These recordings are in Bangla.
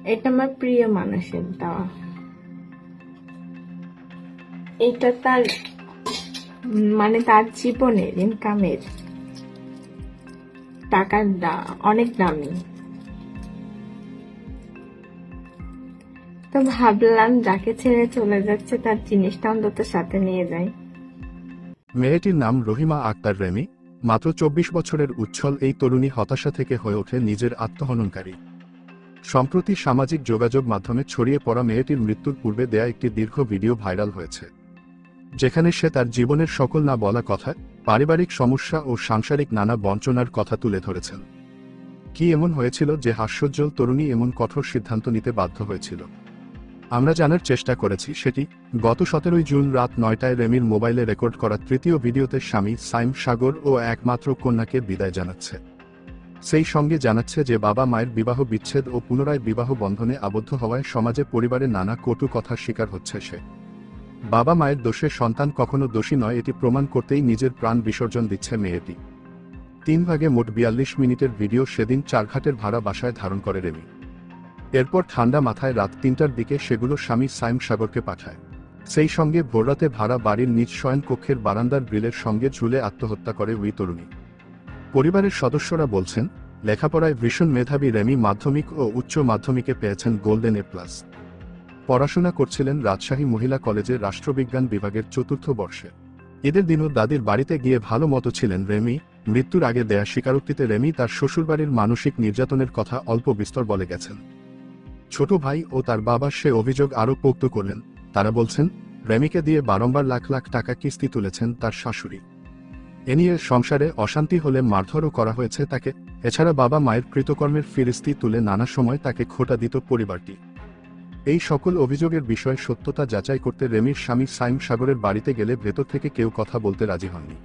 এটা আমার প্রিয় মানুষের দেওয়া। এটা তার মানে তার জীবনের ইনকামের টাকার অনেক দামি। তো ভাবলাম যাকে ছেড়ে চলে যাচ্ছে তার জিনিসটা অন্তত সাথে নিয়ে যাই। মেয়েটির নাম রহিমা আক্তার রেমি। মাত্র ২৪ বছরের উচ্ছল এই তরুণী হতাশা থেকে হয়ে ওঠে নিজের আত্মহননকারী। সম্প্রতি সামাজিক যোগাযোগ মাধ্যমে ছড়িয়ে পড়া মেয়েটির মৃত্যুর পূর্বে দেয়া একটি দীর্ঘ ভিডিও ভাইরাল হয়েছে, যেখানে সে তার জীবনের সকল না বলা কথা, পারিবারিক সমস্যা ও সাংসারিক নানা বঞ্চনার কথা তুলে ধরেছেন। কি এমন হয়েছিল যে হাস্যোজ্জ্বল তরুণী এমন কঠোর সিদ্ধান্ত নিতে বাধ্য হয়েছিল? আমরা জানার চেষ্টা করেছি সেটি। গত ১৭ জুন রাত ৯টায় রেমির মোবাইলে রেকর্ড করা তৃতীয় ভিডিওতে স্বামী সাইম সাগর ও একমাত্র কন্যাকে বিদায় জানাচ্ছে। সেই সঙ্গে জানাচ্ছে যে বাবা মায়ের বিবাহ বিচ্ছেদ ও পুনরায় বিবাহ বন্ধনে আবদ্ধ হওয়ায় সমাজে পরিবারে নানা কটু কথার শিকার হচ্ছে সে। বাবা মায়ের দোষে সন্তান কখনো দোষী নয় এটি প্রমাণ করতেই নিজের প্রাণ বিসর্জন দিচ্ছে মেয়েটি। ৩ ভাগে মোট ৪২ মিনিটের ভিডিও সেদিন চারঘাটের ভাড়া বাসায় ধারণ করে রেমি। এরপর ঠান্ডা মাথায় রাত ৩টার দিকে সেগুলো স্বামী সাইম সাগরকে পাঠায়। সেই সঙ্গে ভোররাতে ভাড়া বাড়ির নিজ শয়ন কক্ষের বারান্দার গ্রিলের সঙ্গে ঝুলে আত্মহত্যা করে ওই তরুণী। পরিবারের সদস্যরা বলছেন, লেখাপড়ায় ভীষণ মেধাবী রেমি মাধ্যমিক ও উচ্চ মাধ্যমিকে পেয়েছেন গোল্ডেন এ+। পড়াশোনা করছিলেন রাজশাহী মহিলা কলেজে রাষ্ট্রবিজ্ঞান বিভাগের ৪র্থ বর্ষে। ঈদের দিনও দাদির বাড়িতে গিয়ে ভালো মতো ছিলেন রেমি। মৃত্যুর আগে দেয়া স্বীকারোক্তিতে রেমি তার শ্বশুরবাড়ির মানসিক নির্যাতনের কথা অল্প বিস্তর বলে গেছেন। ছোট ভাই ও তার বাবা সে অভিযোগ আরও পোক্ত করলেন। তারা বলছেন, রেমিকে দিয়ে বারংবার লাখ লাখ টাকা কিস্তি তুলেছেন তার শাশুড়ি। এ নিয়ে সংসারে অশান্তি হলে মারধরও করা হয়েছে তাকে। এছাড়া বাবা মায়ের কৃতকর্মের ফিরিস্তি তুলে নানা সময় তাকে খোঁটা দিত পরিবারটি। এই সকল অভিযোগের বিষয়ে সত্যতা যাচাই করতে রেমির স্বামী সাইম সাগরের বাড়িতে গেলে ভেতর থেকে কেউ কথা বলতে রাজি হননি।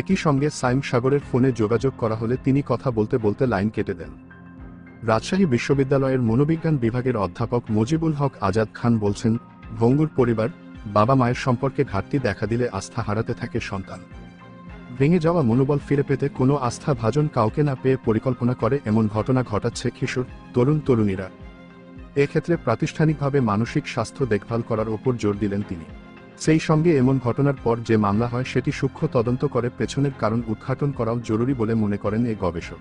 একই সঙ্গে সাইম সাগরের ফোনে যোগাযোগ করা হলে তিনি কথা বলতে বলতে লাইন কেটে দেন। রাজশাহী বিশ্ববিদ্যালয়ের মনোবিজ্ঞান বিভাগের অধ্যাপক মুজিবুল হক আজাদ খান বলছেন, ভঙ্গুর পরিবার, বাবা মায়ের সম্পর্কে ঘাটতি দেখা দিলে আস্থা হারাতে থাকে সন্তান। ভেঙে যাওয়া মনোবল ফিরে পেতে কোনো আস্থা ভাজন কাউকে না পেয়ে পরিকল্পনা করে এমন ঘটনা ঘটাচ্ছে কিশোর তরুণ তরুণীরা। এক্ষেত্রে প্রাতিষ্ঠানিকভাবে মানসিক স্বাস্থ্য দেখভাল করার ওপর জোর দিলেন তিনি। সেই সঙ্গে এমন ঘটনার পর যে মামলা হয় সেটি সূক্ষ্ম তদন্ত করে পেছনের কারণ উদ্ঘাটন করাও জরুরি বলে মনে করেন এই গবেষক।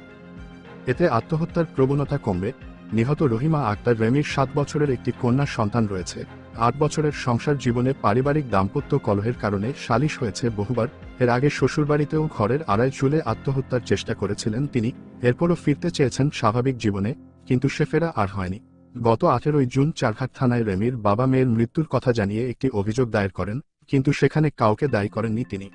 এতে আত্মহত্যার প্রবণতা কমবে। নিহত রহিমা আক্তার রেমির ৭ বছরের একটি কন্যা সন্তান রয়েছে। ৮ বছরের সংসার জীবনে পারিবারিক দাম্পত্য কলহের কারণে সালিশ হয়েছে বহুবার। এর আগে শ্বশুরবাড়িতেও ঘরের আড়ায় ঝুলে আত্মহত্যার চেষ্টা করেছিলেন তিনি। এরপরও ফিরতে চেয়েছেন স্বাভাবিক জীবনে, কিন্তু সে ফেরা আর হয়নি। গত ১৮ জুন চারঘাট থানায় রেমির বাবা মেয়ের মৃত্যুর কথা জানিয়ে একটি অভিযোগ দায়ের করেন, কিন্তু সেখানে কাউকে দায়ী করেননি তিনি।